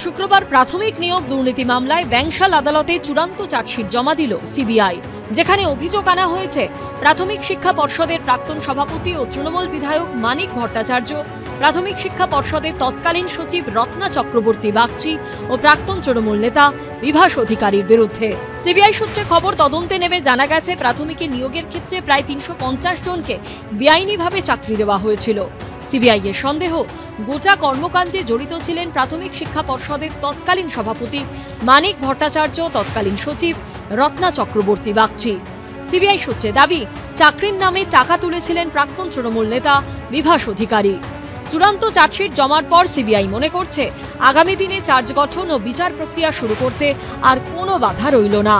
শুক্রবার প্রাথমিক নিয়োগ দুর্নীতি মামলায় ব্যাংশাল আদালতে চূড়ান্ত চার্জশিট জমা দিল সিবিআই, যেখানে অভিযোগ আনা হয়েছে প্রাথমিক শিক্ষা পর্ষদের প্রাক্তন সভাপতি ও তৃণমূল বিধায়ক মানিক ভট্টাচার্য, প্রাথমিক শিক্ষা পর্ষদের তৎকালীন সচিব রত্না চক্রবর্তী বাগচি ও প্রাক্তন তৃণমূল নেতা বিভাস অধিকারীর বিরুদ্ধে। সিবিআই সূত্রে খবর, তদন্তে নেমে জানা গেছে প্রাথমিকে নিয়োগের ক্ষেত্রে প্রায় ৩৫০ জনকে বেআইনিভাবে চাকরি দেওয়া হয়েছিল। সিবিআই এর সন্দেহ, গোটা কর্মকাণ্ডে জড়িত ছিলেন প্রাথমিক শিক্ষা পর্ষদের তৎকালীন সভাপতি মানিক ভট্টাচার্য, তৎকালীন সচিব রত্না চক্রবর্তী বাগচি। সিবিআই সূত্রে দাবি, চাকরির নামে টাকা তুলেছিলেন প্রাক্তন তৃণমূল নেতা বিভাস অধিকারী। চূড়ান্ত চার্জশিট জমার পর সিবিআই মনে করছে আগামী দিনে চার্জ গঠন ও বিচার প্রক্রিয়া শুরু করতে আর কোনো বাধা রইল না।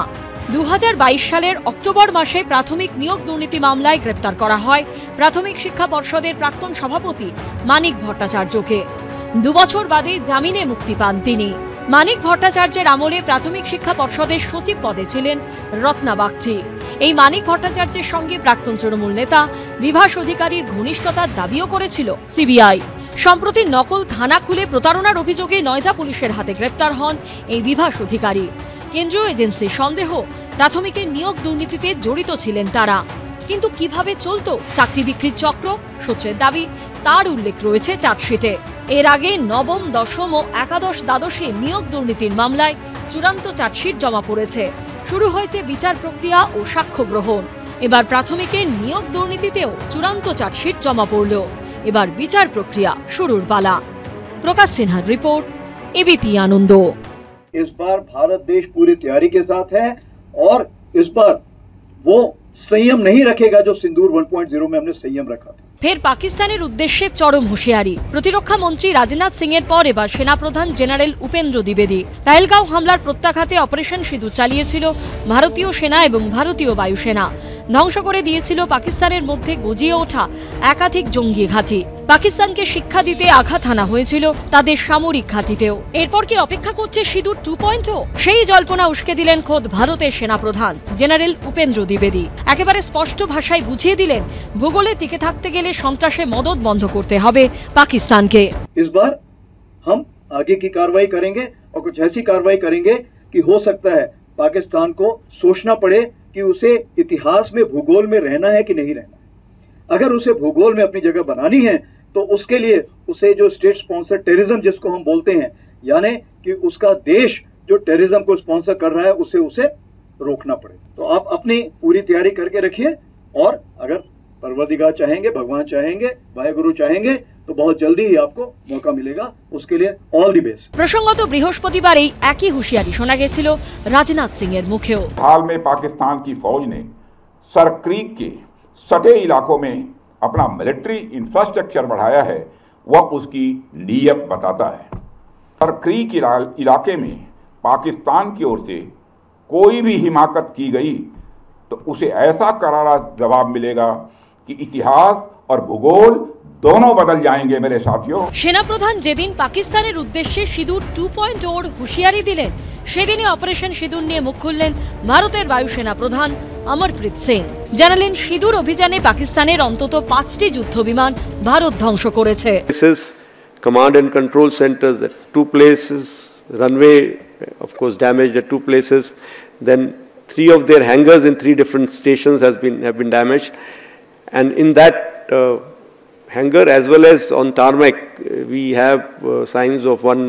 ২০২২ সালের অক্টোবর মাসে প্রাথমিক নিয়োগ দুর্নীতি মামলায় গ্রেপ্তার করা হয় প্রাথমিক শিক্ষা পর্ষদের প্রাক্তন সভাপতি মানিক ভট্টাচার্যকে। ২ বছর বাদে জামিনে মুক্তি পান তিনি। মানিক ভট্টাচার্যের আমলে প্রাথমিক শিক্ষা পর্ষদের সচিব পদে ছিলেন রত্না বাগচি। এই মানিক ভট্টাচার্যের সঙ্গে প্রাক্তন তৃণমূল নেতা বিভাস অধিকারীর ঘনিষ্ঠতার দাবিও করেছিল সিবিআই। সম্প্রতি নকল থানা খুলে প্রতারণার অভিযোগে নয়ডা পুলিশের হাতে গ্রেপ্তার হন এই বিভাস অধিকারী। কেন্দ্রীয় এজেন্সির সন্দেহ, প্রাথমিকের নিয়োগ দুর্নীতিতে জড়িত ছিলেন তারা। কিন্তু কিভাবে চলত চাকরি বিক্রির চক্র, সূত্রের দাবি তার উল্লেখ রয়েছে চার্জশিটে। এর আগে নবম, দশম ও একাদশ, দ্বাদশে নিয়োগ দুর্নীতির মামলায় চূড়ান্ত চার্জশিট জমা পড়েছে। শুরু হয়েছে বিচার প্রক্রিয়া ও সাক্ষ্য গ্রহণ। এবার প্রাথমিকের নিয়োগ দুর্নীতিতেও চূড়ান্ত চার্জশিট জমা পড়ল। এবার বিচার প্রক্রিয়া শুরুর পালা। প্রকাশ সিনহার রিপোর্ট, एबीपी आनंद। इस बार भारत देश पूरी तैयारी के साथ है और इस बार वो संयम नहीं रखेगा जो सिंदूर 1.0 में हमने संयम रखा था। ফের পাকিস্তানের উদ্দেশ্যে চরম হুঁশিয়ারি। প্রতিরক্ষা মন্ত্রী রাজনাথ সিং এর পর এবার সেনাপ্রধান জেনারেল উপেন্দ্র দ্বিবেদী। পেহেলগাঁও হামলার প্রত্যাঘাতে অপারেশন সিঁদুর চালিয়েছিল ভারতীয় সেনা এবং ভারতীয় বায়ুসেনা। ধ্বংস করে দিয়েছিল পাকিস্তানের মধ্যে গজিয়ে ওঠা একাধিক জঙ্গি ঘাঁটি। পাকিস্তানকে শিক্ষা দিতে আঘাত হানা হয়েছিল তাদের সামরিক ঘাঁটিতেও। এরপর কি অপেক্ষা করছে সিঁদুর 2.0? সেই জল্পনা উস্কে দিলেন খোদ ভারতের সেনাপ্রধান জেনারেল উপেন্দ্র দ্বিবেদী। একেবারে স্পষ্ট ভাষায় বুঝিয়ে দিলেন, ভূগোলে টিকে থাকতে গেলে সন্ত্রাসে মদদ বন্ধ করতে হবে পাকিস্তানকে। इस बार हम आगे की कार्रवाई करेंगे और कुछ ऐसी कार्रवाई करेंगे कि हो सकता है पाकिस्तान को सोचना पड़े कि उसे इतिहास में भूगोल में रहना है कि नहीं रहना है। अगर उसे भूगोल में अपनी जगह बनानी है तो उसके लिए उसे जो स्टेट स्पॉन्सर टेररिज्म जिसको हम बोलते हैं, यानी कि उसका देश जो टेररिज्म को स्पॉन्सर कर रहा है उसे रोकना पड़े। तो आप अपनी पूरी तैयारी करके रखिए और अगर परवरदिगार चाहेंगे, भगवान चाहेंगे, वाहेगुरु चाहेंगे तो बहुत जल्दी ही आपको मौका मिलेगा। उसके लिए ऑल दी बेस्ट। প্রসঙ্গত বৃহস্পতিবার এই একই হুঁশিয়ারি শোনা গেছিল রাজনাথ সিং এর মুখেও। हाल में पाकिस्तान की फौज ने सर क्रीक के सटे इलाकों में अपना मिलिट्री इंफ्रास्ट्रक्चर बढ़ाया है, वह उसकी नीयत बताता है। सर क्रीक इलाके में पाकिस्तान की ओर से कोई भी हिमाकत की गई तो उसे ऐसा करारा जवाब मिलेगा कि इतिहास और भूगोल दोनों बदल जाएंगे मेरे साथियों। সেনাপ্রধান যেদিন পাকিস্তানের উদ্দেশ্যে সিঁদুর 2.0 হুঁশিয়ারি দিলেন, সেদিনই অপারেশন সিঁদুর নিয়ে মুখ খুললেন ভারতের বায়ুসেনা প্রধান অমরপ্রীত সিং। জানালেন, সিঁদুর অভিযানে পাকিস্তানের অন্তত 5টি যুদ্ধ বিমান ভারত ধ্বংস করেছে। Command and control centers at 2 places, runway of course damaged at 2 places, then 3 of their hangars in 3 different stations have been damaged, and in that hangar as well as on tarmac we have signs of one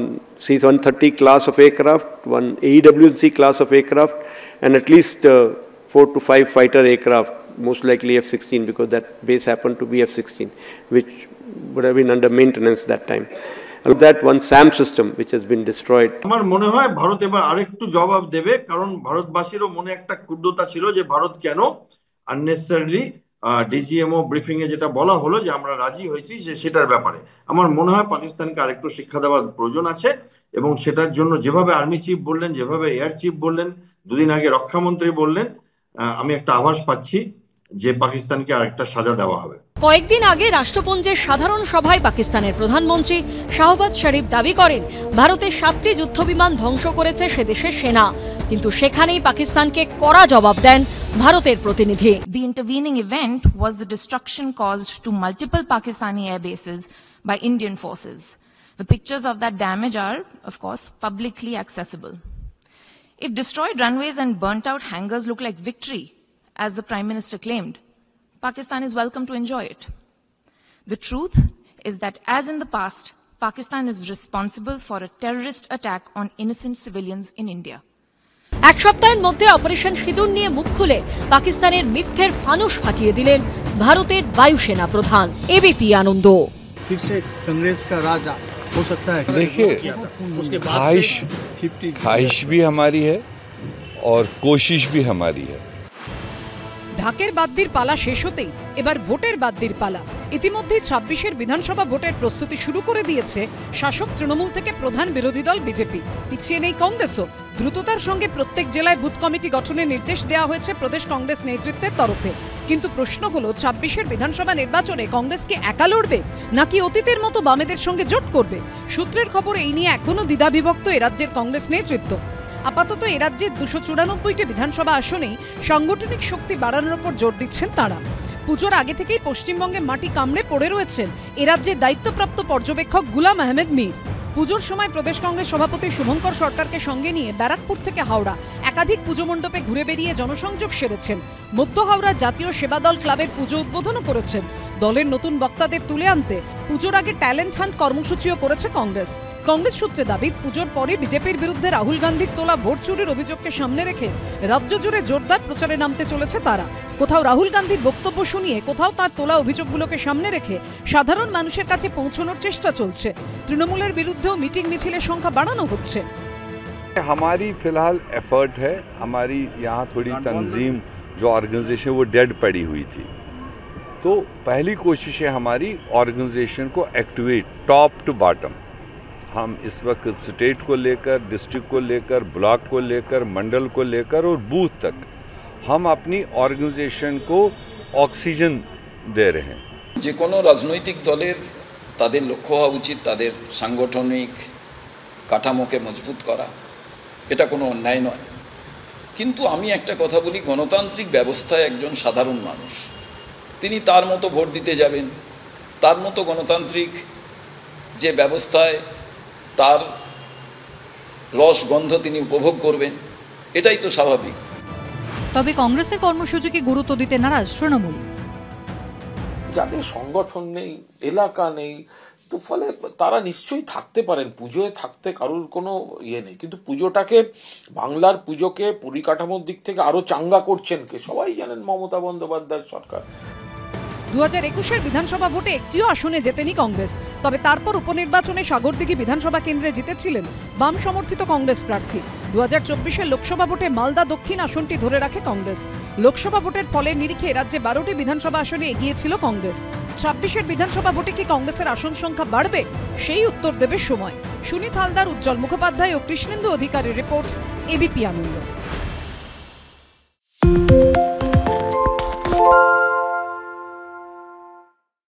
C-130 class of aircraft, one AEWC class of aircraft, and at least 4 to 5 fighter aircraft, most likely F-16 because that base happened to be F-16, which would have been under maintenance that time. And that one SAM system which has been destroyed. আমার মনে হয় ভারত এবার আরেকটু জবাব দেবে, কারণ ভারতবাসীরও মনে একটা ক্ষুব্ধতা ছিল যে ভারত কেন আননেসেসারিলি ডিজিএমও ব্রিফিং এ যেটা বলা হলো যে আমরা রাজি হয়েছি সেটার ব্যাপারে আমার মনে হয় পাকিস্তানকে আরেকটু শিক্ষা দেওয়ার প্রয়োজন আছে। এবং সেটার জন্য যেভাবে আর্মি চিফ বললেন, যেভাবে এয়ার চিফ বললেন, দুদিন আগে রক্ষামন্ত্রী বললেন, আমি একটা আভাস পাচ্ছি যে পাকিস্তানকে আরেকটা সাজা দেওয়া হবে। কয়েকদিন আগে রাষ্ট্রপুঞ্জের সাধারণ সভায় পাকিস্তানের প্রধানমন্ত্রী শাহবাজ শরীফ দাবি করেন, ভারতের 7টি যুদ্ধবিমান ধ্বংস করেছে সে দেশের সেনা, কিন্তু সেখানেই পাকিস্তানকে কড়া জবাব দেন ভারতের প্রতিনিধি। The intervening event was the destruction caused to multiple Pakistani air bases by Indian forces. The pictures of that damage are, of course, publicly accessible. If destroyed runways and burnt out hangars look like victory, as the Prime Minister claimed, Pakistan is welcome to enjoy it. The truth is that, as in the past, Pakistan is responsible for a terrorist attack on innocent civilians in India. এক সপ্তাহের মধ্যে operation সিঁদুর নিয়ে মুখ খুলে পাকিস্তানের মিথ্যের ফানুস ফাটিয়ে দিলেন ভারতের বায়ুসেনা প্রধান। এবিপি আনন্দ। फिर से कांग्रेस का राज हो सकता है। देखिए, ख्वाहिश भी हमारी है और कोशिश भी हमारी है। ঢাকের বাদ্যির পালা শেষ হতেই এবার ভোটের বাদ্যির পালা। ইতিমধ্যে ২৬-এর বিধানসভা ভোটের প্রস্তুতি শুরু করে দিয়েছে শাসক তৃণমূল থেকে প্রধান বিরোধী দল বিজেপি। পিছিয়ে নেই কংগ্রেসও। দ্রুততার সঙ্গে প্রত্যেক জেলায় বুথ কমিটি গঠনের নির্দেশ দেওয়া হয়েছে প্রদেশ কংগ্রেস নেতৃত্বের তরফে। কিন্তু প্রশ্ন হলো, ২৬-এর বিধানসভা নির্বাচনে কংগ্রেস কি একা লড়বে নাকি অতীতের মতো বামেদের সঙ্গে জোট করবে? সূত্রের খবর, এই নিয়ে এখনো দ্বিধাবিভক্ত এরাজ্যের কংগ্রেস নেতৃত্ব। আপাতত এরাজ্যের ২৯৪টি বিধানসভা আসনেই সাংগঠনিক শক্তি বাড়ানোর উপর জোর দিচ্ছেন তারা। পুজোর আগে থেকেই পশ্চিমবঙ্গে মাটি কামড়ে পড়ে রয়েছেন এরাজ্যের দায়িত্বপ্রাপ্ত পর্যবেক্ষক গুলাম আহমেদ মীর। পুজোর সময় প্রদেশ কংগ্রেস সভাপতি শুভঙ্কর সরকারকে সঙ্গে নিয়ে ব্যারাকপুর থেকে হাওড়া একাধিক পুজো মণ্ডপে ঘুরে বেরিয়ে জনসংযোগ সেরেছেন। মধ্য হাওড়া জাতীয় সেবা দল ক্লাবের পুজো উদ্বোধনও করেছেন। দলের নতুন বক্তাদের তুলে আনতে পুজোর আগে ট্যালেন্ট হান্ট কর্মসূচিও করেছে কংগ্রেস। কংগ্রেস সূত্রে দাবি, পুজোর পরে বিজেপির বিরুদ্ধে রাহুল গান্ধীর তোলা ভোট চুরির অভিযোগকে সামনে রেখে রাজ্য জুড়ে জোরদার প্রচারে নামতে চলেছে তারা। কোথাও রাহুল গান্ধীর বক্তব্য শুনিয়ে, কোথাও তার তোলা অভিযোগগুলোকে সামনে রেখে সাধারণ মানুষের কাছে পৌঁছানোর চেষ্টা চলছে। তৃণমূলের বিরুদ্ধেও মিটিং মিছিলের সংখ্যা বাড়ানো হচ্ছে। हमारी फिलहाल एफर्ट है, हमारी यहाँ थोड़ी तंजीम जो ऑर्गेनाइजेशन वो डेड पड़ी हुई थी, तो पहली कोशिश है हमारी ऑर्गेनाइजेशन को एक्टिवेट टॉप टू बॉटम। हम इस वक्त स्टेट को लेकर, डिस्ट्रिक्ट को लेकर, ब्लॉक को लेकर, मंडल को लेकर और बूथ तक हम अपनी ऑर्गेनाइजेशन को ऑक्सीजन दे रहे हैं। যে কোনো রাজনৈতিক দলের তাদের লক্ষ্য হওয়া উচিত তাদের সাংগঠনিক কাঠামোকে মজবুত করা, এটা কোনো অন্যায় নয়। কিন্তু আমি একটা কথা বলি, গণতান্ত্রিক ব্যবস্থায় একজন সাধারণ মানুষ তিনি তার মতো ভোট দিতে যাবেন, তার মতো গণতান্ত্রিক যে ব্যবস্থায় তার রস গন্ধ তিনি উপভোগ করবেন, এটাই তো স্বাভাবিক। তবে কংগ্রেসের কর্মসূচিকে গুরুত্ব দিতে নারাজ তৃণমূল। যাদের সংগঠন নেই, এলাকা নেই, তো ফলে তারা নিশ্চয়ই থাকতে পারেন, পুজোয় থাকতে কারোর কোনো ইয়ে নেই, কিন্তু পুজোটাকে, বাংলার পুজোকে পরিকাঠামোর দিক থেকে আরো চাঙ্গা করছেন কে? সবাই জানেন, মমতা বন্দ্যোপাধ্যায় সরকার। ২০২১-এর বিধানসভা ভোটে একটিও আসনে জেতেনি কংগ্রেস। তবে তারপর উপনির্বাচনে সাগরদিঘি বিধানসভা কেন্দ্রে জিতেছিলেন বাম সমর্থিত কংগ্রেস প্রার্থী। ২০২৪-এর লোকসভা ভোটে মালদা দক্ষিণ আসনটি ধরে রাখে কংগ্রেস। লোকসভা ভোটের ফলে নিরিখে রাজ্যে ১২টি বিধানসভা আসনে এগিয়েছিল কংগ্রেস। ২৬-এর বিধানসভা ভোটে কি কংগ্রেসের আসন সংখ্যা বাড়বে? সেই উত্তর দেবে সময়। সুনীত হালদার, উজ্জ্বল মুখোপাধ্যায় ও কৃষ্ণেন্দু অধিকারীর রিপোর্ট, এবিপি আনন্দ।